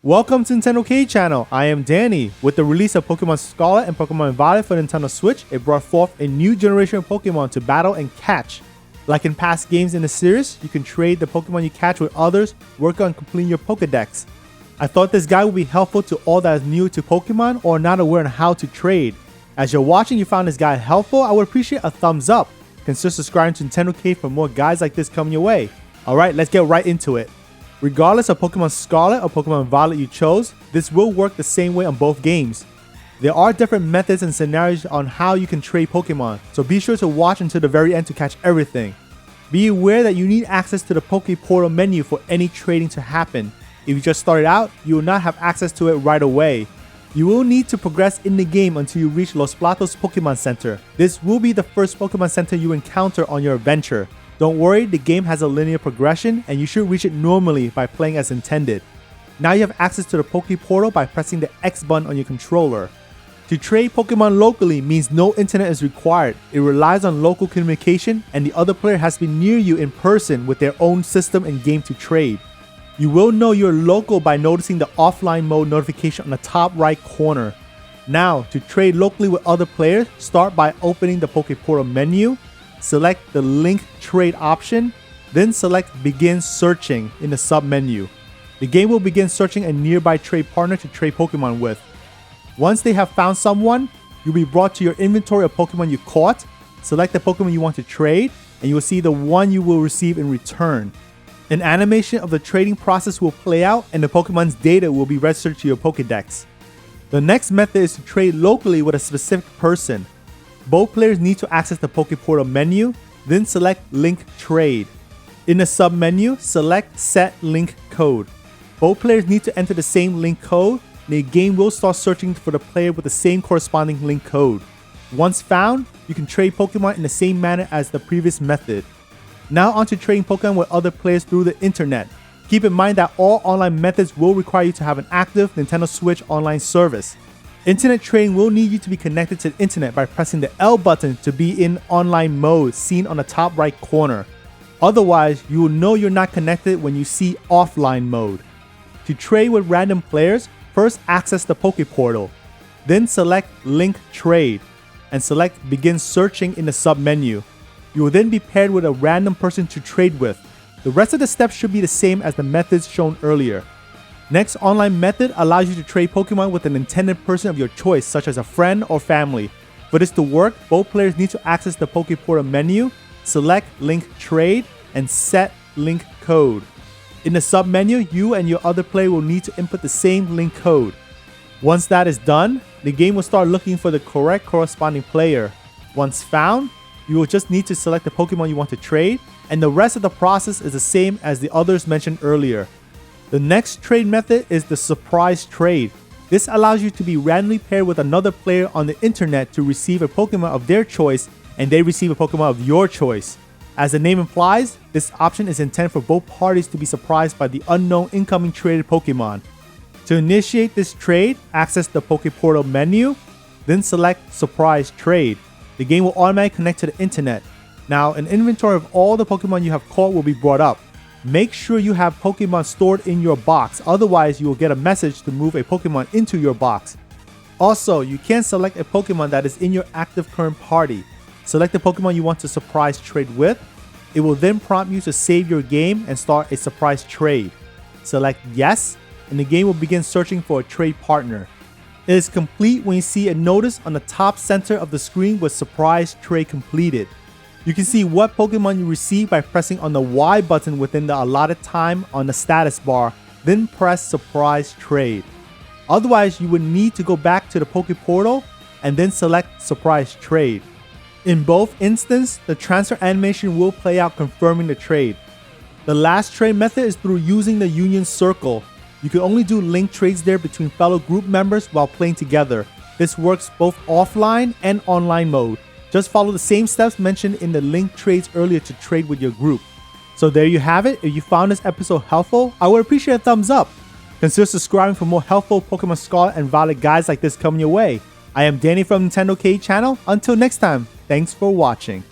Welcome to Nintendo K Channel. I am Danny. With the release of Pokemon Scarlet and Pokemon Violet for Nintendo Switch, it brought forth a new generation of Pokemon to battle and catch. Like in past games in the series, you can trade the Pokemon you catch with others, work on completing your Pokedex. I thought this guide would be helpful to all that is new to Pokemon or not aware on how to trade. As you're watching, you found this guide helpful, I would appreciate a thumbs up. Consider subscribing to Nintendo K for more guides like this coming your way. Alright, let's get right into it. Regardless of Pokemon Scarlet or Pokemon Violet you chose, this will work the same way on both games. There are different methods and scenarios on how you can trade Pokemon, so be sure to watch until the very end to catch everything. Be aware that you need access to the Poke Portal menu for any trading to happen. If you just started out, you will not have access to it right away. You will need to progress in the game until you reach Los Platos Pokemon Center. This will be the first Pokemon Center you encounter on your adventure. Don't worry, the game has a linear progression and you should reach it normally by playing as intended. Now you have access to the Poke Portal by pressing the X button on your controller. To trade Pokemon locally means no internet is required. It relies on local communication and the other player has to be near you in person with their own system and game to trade. You will know you're local by noticing the offline mode notification on the top right corner. Now, to trade locally with other players, start by opening the Poke Portal menu. Select the Link Trade option, then select Begin Searching in the sub-menu. The game will begin searching a nearby trade partner to trade Pokemon with. Once they have found someone, you'll be brought to your inventory of Pokemon you caught. Select the Pokemon you want to trade, and you will see the one you will receive in return. An animation of the trading process will play out, and the Pokemon's data will be registered to your Pokedex. The next method is to trade locally with a specific person. Both players need to access the Poke Portal menu, then select Link Trade. In the sub-menu, select Set Link Code. Both players need to enter the same link code, and the game will start searching for the player with the same corresponding link code. Once found, you can trade Pokemon in the same manner as the previous method. Now on to trading Pokemon with other players through the internet. Keep in mind that all online methods will require you to have an active Nintendo Switch online service. Internet trading will need you to be connected to the internet by pressing the L button to be in online mode seen on the top right corner. Otherwise, you will know you're not connected when you see offline mode. To trade with random players, first access the Poke Portal. Then select Link Trade and select Begin Searching in the sub-menu. You will then be paired with a random person to trade with. The rest of the steps should be the same as the methods shown earlier. Next online method allows you to trade Pokemon with an intended person of your choice, such as a friend or family. For this to work, both players need to access the Poke Portal menu, select Link Trade, and set Link Code. In the sub-menu, you and your other player will need to input the same link code. Once that is done, the game will start looking for the correct corresponding player. Once found, you will just need to select the Pokemon you want to trade, and the rest of the process is the same as the others mentioned earlier. The next trade method is the Surprise Trade. This allows you to be randomly paired with another player on the internet to receive a Pokemon of their choice and they receive a Pokemon of your choice. As the name implies, this option is intended for both parties to be surprised by the unknown incoming traded Pokemon. To initiate this trade, access the Poke Portal menu, then select Surprise Trade. The game will automatically connect to the internet. Now, an inventory of all the Pokemon you have caught will be brought up. Make sure you have Pokemon stored in your box, otherwise you will get a message to move a Pokemon into your box. Also, you can select a Pokemon that is in your active current party. Select the Pokemon you want to surprise trade with. It will then prompt you to save your game and start a surprise trade. Select Yes, and the game will begin searching for a trade partner. It is complete when you see a notice on the top center of the screen with Surprise Trade completed. You can see what Pokemon you receive by pressing on the Y button within the allotted time on the status bar, then press Surprise Trade. Otherwise, you would need to go back to the Poke Portal and then select Surprise Trade. In both instances, the transfer animation will play out confirming the trade. The last trade method is through using the Union Circle. You can only do link trades there between fellow group members while playing together. This works both offline and online mode. Just follow the same steps mentioned in the link trades earlier to trade with your group. So there you have it. If you found this episode helpful, I would appreciate a thumbs up. Consider subscribing for more helpful Pokemon Scarlet and Violet guides like this coming your way. I am Danny from Nintendo K Channel. Until next time, thanks for watching.